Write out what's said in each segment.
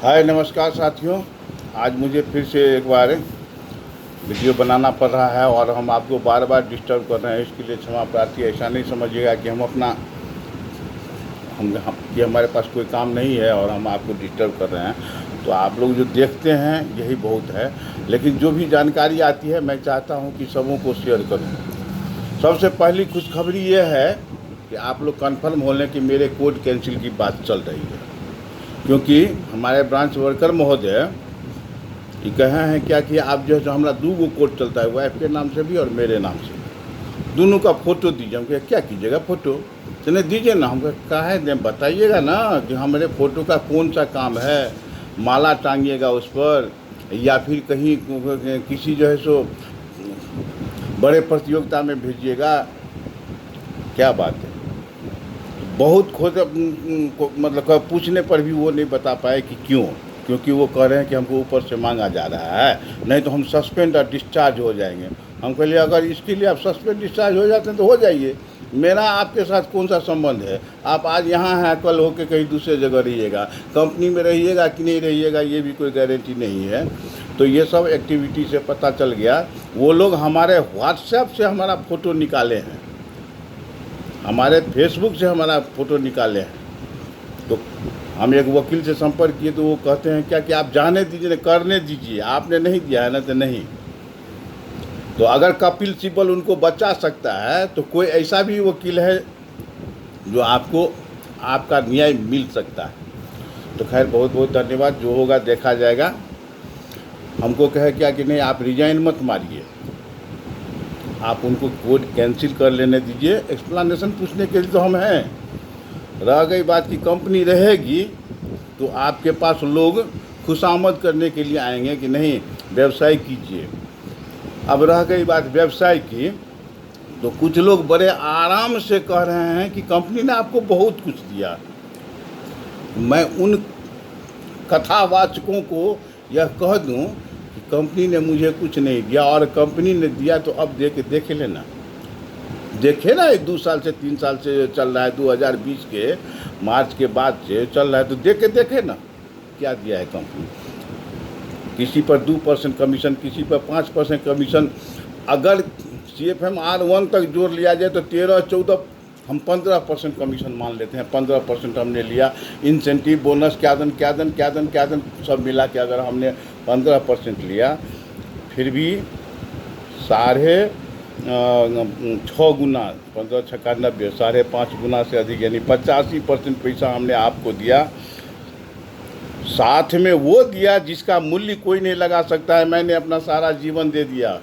हाय नमस्कार साथियों। आज मुझे फिर से एक बार वीडियो बनाना पड़ रहा है और हम आपको बार बार डिस्टर्ब कर रहे हैं, इसके लिए क्षमा प्रार्थी। ऐसा नहीं समझिएगा कि कि हमारे पास कोई काम नहीं है और हम आपको डिस्टर्ब कर रहे हैं। तो आप लोग जो देखते हैं यही बहुत है, लेकिन जो भी जानकारी आती है मैं चाहता हूं कि सबों को शेयर करूं। सबसे पहली खुशखबरी ये है कि आप लोग कन्फर्म हो लें कि मेरे कोड कैंसिल की बात चल रही है, क्योंकि हमारे ब्रांच वर्कर महोदय ये कहे हैं क्या कि आप जो हमारा दो कोड चलता है, वाइफ के नाम से भी और मेरे नाम से भी, दोनों का फ़ोटो दीजिए। हम कहे क्या कीजिएगा फ़ोटो, चलिए दीजिए ना। हम कहे दें बताइएगा ना कि हमारे फ़ोटो का कौन सा काम है, माला टांगिएगा उस पर या फिर कहीं किसी जो है सो बड़े प्रतियोगिता में भेजिएगा, क्या बात है। बहुत खोज मतलब पूछने पर भी वो नहीं बता पाए कि क्यों, क्योंकि वो कह रहे हैं कि हमको ऊपर से मांगा जा रहा है, नहीं तो हम सस्पेंड और डिस्चार्ज हो जाएंगे। हम कह लिए अगर इसके लिए आप सस्पेंड डिस्चार्ज हो जाते हैं तो हो जाइए, मेरा आपके साथ कौन सा संबंध है। आप आज यहाँ हैं, कल होके कहीं दूसरे जगह रहिएगा, कंपनी में रहिएगा कि नहीं रहिएगा ये भी कोई गारंटी नहीं है। तो ये सब एक्टिविटी से पता चल गया। वो लोग हमारे व्हाट्सएप से हमारा फ़ोटो निकाले हैं, हमारे फेसबुक से हमारा फ़ोटो निकाले हैं। तो हम एक वकील से संपर्क किए तो वो कहते हैं क्या कि आप जाने दीजिए, करने दीजिए, आपने नहीं दिया है ना तो नहीं। तो अगर कपिल सिब्बल उनको बचा सकता है तो कोई ऐसा भी वकील है जो आपको आपका न्याय मिल सकता है। तो खैर बहुत बहुत धन्यवाद, जो होगा देखा जाएगा। हमको कहे क्या कि नहीं आप रिजाइन मत मारिए, आप उनको कोड कैंसिल कर लेने दीजिए। एक्सप्लेनेशन पूछने के लिए तो हम हैं। रह गई बात की कंपनी रहेगी तो आपके पास लोग खुशामद करने के लिए आएंगे कि नहीं व्यवसाय कीजिए। अब रह गई बात व्यवसाय की, तो कुछ लोग बड़े आराम से कह रहे हैं कि कंपनी ने आपको बहुत कुछ दिया। मैं उन कथावाचकों को यह कह दूं कि कंपनी ने मुझे कुछ नहीं दिया, और कंपनी ने दिया तो अब देखे लेना, देखे ना। 2 साल से 3 साल से चल रहा है, 2020 के मार्च के बाद से चल रहा है, तो देखे ना क्या दिया है कंपनी। किसी पर 2% कमीशन, किसी पर 5% कमीशन। अगर CFM-R1 तक जोड़ लिया जाए तो 13-14, हम 15% कमीशन मान लेते हैं। 15% हमने लिया, इंसेंटिव बोनस क्या दन सब मिला के अगर हमने 15% लिया, फिर भी 6.5 गुना, 15 छक्का 90, 5.5 गुना से अधिक, यानी 85% पैसा हमने आपको दिया। साथ में वो दिया जिसका मूल्य कोई नहीं लगा सकता है। मैंने अपना सारा जीवन दे दिया,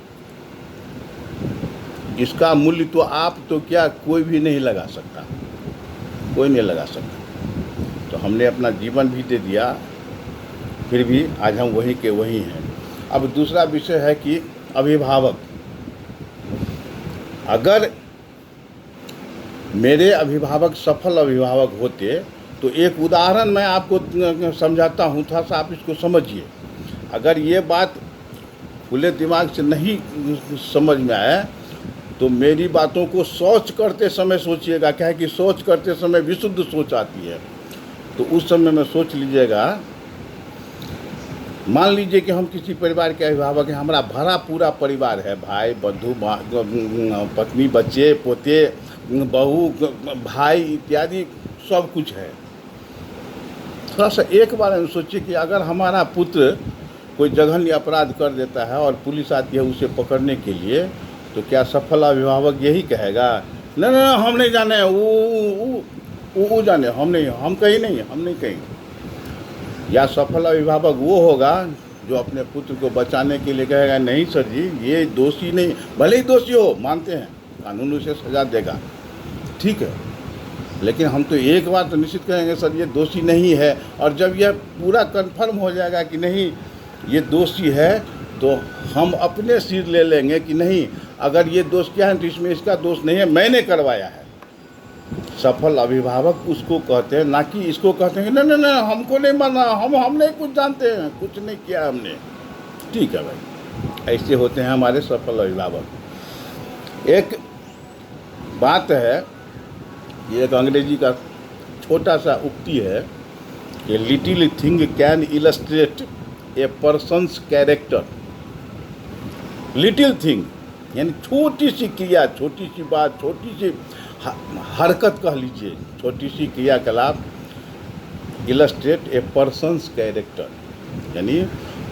इसका मूल्य तो आप तो क्या कोई भी नहीं लगा सकता, कोई नहीं लगा सकता। तो हमने अपना जीवन भी दे दिया, फिर भी आज हम वहीं के वहीं हैं। अब दूसरा विषय है कि अभिभावक, अगर मेरे अभिभावक सफल अभिभावक होते तो एक उदाहरण मैं आपको समझाता हूँ, थोड़ा सा आप इसको समझिए। अगर ये बात खुले दिमाग से नहीं समझ में आए तो मेरी बातों को सोच करते समय सोचिएगा, क्या है कि सोच करते समय विशुद्ध सोच आती है। तो उस समय में सोच लीजिएगा, मान लीजिए कि हम किसी परिवार के अभिभावक हैं, हमारा भरा पूरा परिवार है, भाई बंधु पत्नी बच्चे पोते बहू भाई इत्यादि सब कुछ है। थोड़ा सा एक बार हम सोचिए कि अगर हमारा पुत्र कोई जघन्य अपराध कर देता है और पुलिस आती है उसे पकड़ने के लिए, तो क्या सफल अभिभावक यही कहेगा नहीं नहीं हम नहीं जाने, वो जाने, हम कहीं नहीं, हम नहीं कहीं। या सफल अभिभावक वो होगा जो अपने पुत्र को बचाने के लिए कहेगा नहीं सर जी ये दोषी नहीं, भले ही दोषी हो मानते हैं, कानून उसे सजा देगा, ठीक है, लेकिन हम तो एक बार तो निश्चित कहेंगे सर ये दोषी नहीं है। और जब यह पूरा कंफर्म हो जाएगा कि नहीं ये दोषी है, तो हम अपने सिर ले लेंगे कि नहीं अगर ये दोष क्या है तो इसमें इसका दोष नहीं है, मैंने करवाया है। सफल अभिभावक उसको कहते हैं, ना कि इसको कहते हैं नहीं नहीं नहीं हमको नहीं माना, हम नहीं कुछ जानते हैं, कुछ नहीं किया हमने। ठीक है भाई, ऐसे होते हैं हमारे सफल अभिभावक। एक बात है, ये एक अंग्रेजी का छोटा सा उक्ति है कि little thing can illustrate A persons character. Little thing यानी छोटी सी क्रिया, छोटी सी बात, छोटी सी हरकत कह लीजिए, छोटी सी क्रियाकलाप इलस्ट्रेट ए पर्सन्स कैरेक्टर, यानी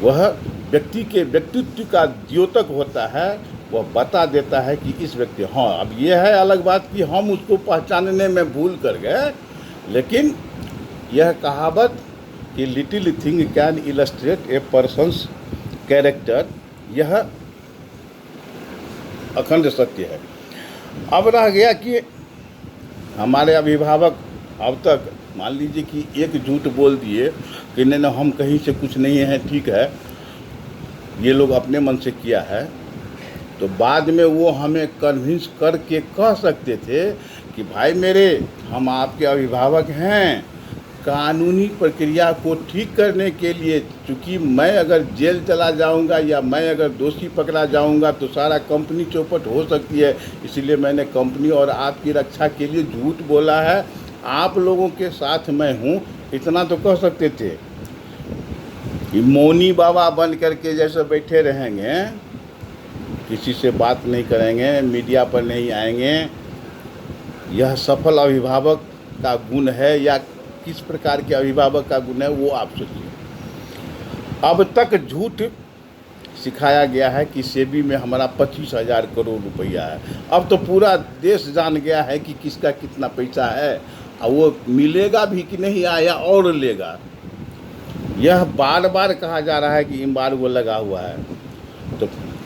वह व्यक्ति के व्यक्तित्व का द्योतक होता है। वह बता देता है कि इस व्यक्ति, हाँ अब यह है अलग बात कि हम उसको पहचानने में भूल कर गए, लेकिन यह कहावत कि little thing can illustrate A persons character, यह अखंड सत्य है। अब रह गया कि हमारे अभिभावक अब तक मान लीजिए कि एक झूठ बोल दिए कि नहीं हम कहीं से कुछ नहीं है, ठीक है, ये लोग अपने मन से किया है, तो बाद में वो हमें कन्विंस करके कह सकते थे कि भाई मेरे, हम आपके अभिभावक हैं, कानूनी प्रक्रिया को ठीक करने के लिए, चूँकि मैं अगर जेल चला जाऊंगा या मैं अगर दोषी पकड़ा जाऊंगा तो सारा कंपनी चौपट हो सकती है, इसलिए मैंने कंपनी और आपकी रक्षा के लिए झूठ बोला है, आप लोगों के साथ मैं हूँ, इतना तो कह सकते थे। कि मौनी बाबा बन करके जैसे बैठे रहेंगे, किसी से बात नहीं करेंगे, मीडिया पर नहीं आएंगे, यह सफल अभिभावक का गुण है या किस प्रकार के अभिभावक का गुण है, वो आप सोचिए। अब तक झूठ सिखाया गया है कि सेबी में हमारा 25,000 करोड़ रुपया है। अब तो पूरा देश जान गया है कि किसका कितना पैसा है, और वो मिलेगा भी कि नहीं आया और लेगा। यह बार बार कहा जा रहा है कि एम्बार्गो लगा हुआ है,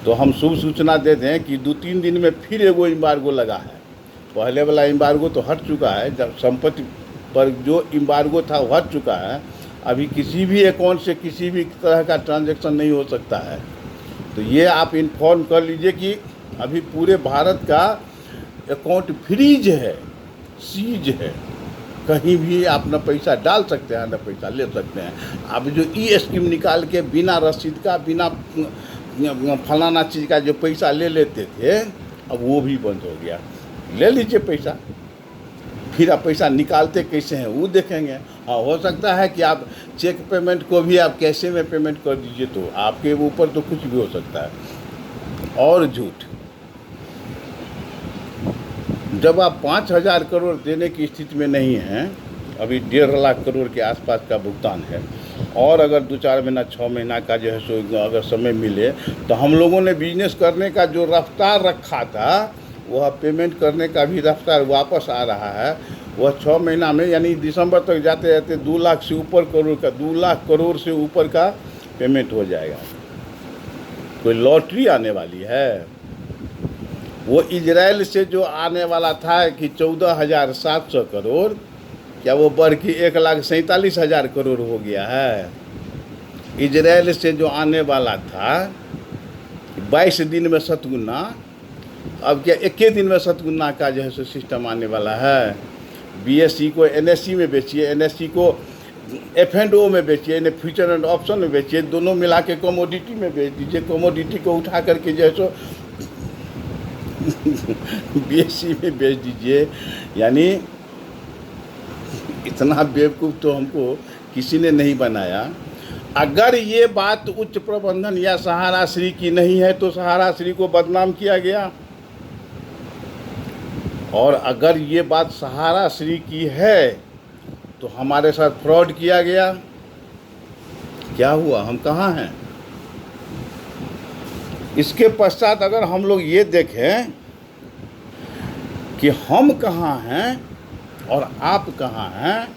तो हम शुभ सूचना देते हैं कि 2-3 दिन में फिर एगो एम्बार्गो लगा है। पहले वाला एम्बार्गो तो हट चुका है, जब संपत्ति पर जो एम्बार्गो था वो हट चुका है। अभी किसी भी अकाउंट से किसी भी तरह का ट्रांजैक्शन नहीं हो सकता है। तो ये आप इन्फॉर्म कर लीजिए कि अभी पूरे भारत का अकाउंट फ्रीज है, सीज है, कहीं भी आप न पैसा डाल सकते हैं न पैसा ले सकते हैं। अब जो ई स्कीम निकाल के बिना रसीद का, बिना फलाना चीज़ का जो पैसा ले लेते थे, अब वो भी बंद हो गया। ले लीजिए पैसा, फिर आप पैसा निकालते कैसे हैं वो देखेंगे। हाँ, हो सकता है कि आप चेक पेमेंट को भी आप कैसे में पेमेंट कर दीजिए, तो आपके ऊपर तो कुछ भी हो सकता है। और झूठ, जब आप 5,000 करोड़ देने की स्थिति में नहीं हैं, अभी 1.5 लाख करोड़ के आसपास का भुगतान है, और अगर 2-4 महीना 6 महीना का जो है सो अगर समय मिले, तो हम लोगों ने बिजनेस करने का जो रफ्तार रखा था, वह पेमेंट करने का भी रफ्तार वापस आ रहा है। वह 6 महीना में, यानी दिसंबर तक जाते जाते 2 लाख से ऊपर करोड़ का, 2 लाख करोड़ से ऊपर का पेमेंट हो जाएगा। कोई लॉटरी आने वाली है? वो इजराइल से जो आने वाला था कि 14,700 करोड़, क्या वो बढ़ के 1,47,000 करोड़ हो गया है? इजराइल से जो आने वाला था 22 दिन में 7 गुना, अब क्या 1 दिन में 7 गुना का जो है सो सिस्टम आने वाला है। BSE को NSE में बेचिए, NSE को F&O में बेचिए, इन्हें फ्यूचर एंड ऑप्शन में बेचिए, दोनों मिला के कमोडिटी में बेच दीजिए। कमोडिटी को उठा करके जो है सो BSE में बेच दीजिए। यानी इतना बेवकूफ़ तो हमको किसी ने नहीं बनाया। अगर ये बात उच्च प्रबंधन या सहारा श्री की नहीं है तो सहारा श्री को बदनाम किया गया, और अगर ये बात सहारा श्री की है तो हमारे साथ फ्रॉड किया गया। क्या हुआ? हम कहाँ हैं? इसके पश्चात अगर हम लोग ये देखें कि हम कहाँ हैं और आप कहाँ हैं,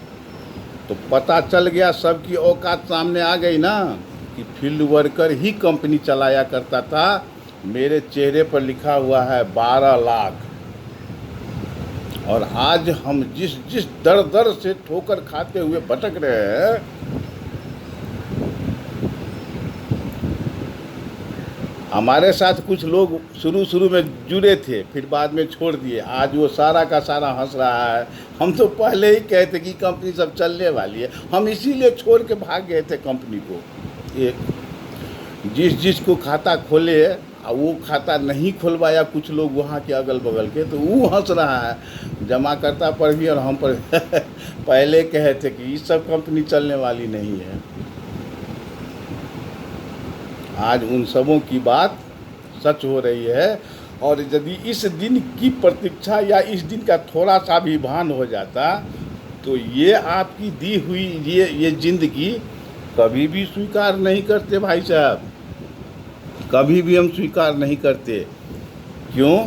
तो पता चल गया, सबकी औकात सामने आ गई ना, कि फील्ड वर्कर ही कंपनी चलाया करता था। मेरे चेहरे पर लिखा हुआ है 12 लाख, और आज हम जिस दर दर से ठोकर खाते हुए भटक रहे हैं, हमारे साथ कुछ लोग शुरू में जुड़े थे, फिर बाद में छोड़ दिए। आज वो सारा का सारा हंस रहा है। हम तो पहले ही कहते कि कंपनी सब चलने वाली है, हम इसीलिए छोड़ के भाग गए थे कंपनी को। एक जिसको खाता खोले और वो खाता नहीं खुलवाया कुछ लोग वहाँ के अगल बगल के, तो वो हंस रहा है, जमाकर्ता पर भी और हम पर पहले कहे थे कि ये सब कंपनी चलने वाली नहीं है। आज उन सबों की बात सच हो रही है। और यदि इस दिन की प्रतीक्षा या इस दिन का थोड़ा सा भी भान हो जाता तो ये आपकी दी हुई ये ज़िंदगी कभी भी स्वीकार नहीं करते भाई साहब, कभी भी हम स्वीकार नहीं करते। क्यों?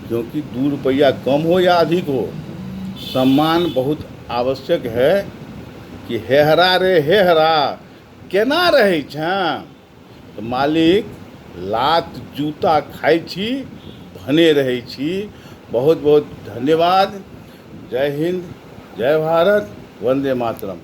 क्योंकि 2 रुपया कम हो या अधिक हो, सम्मान बहुत आवश्यक है। कि हेहरा रे हेहरा केना रहै छें, तो मालिक लात जूता खाइ छी भने रहै छी। बहुत बहुत धन्यवाद। जय हिंद, जय भारत, वंदे मातरम।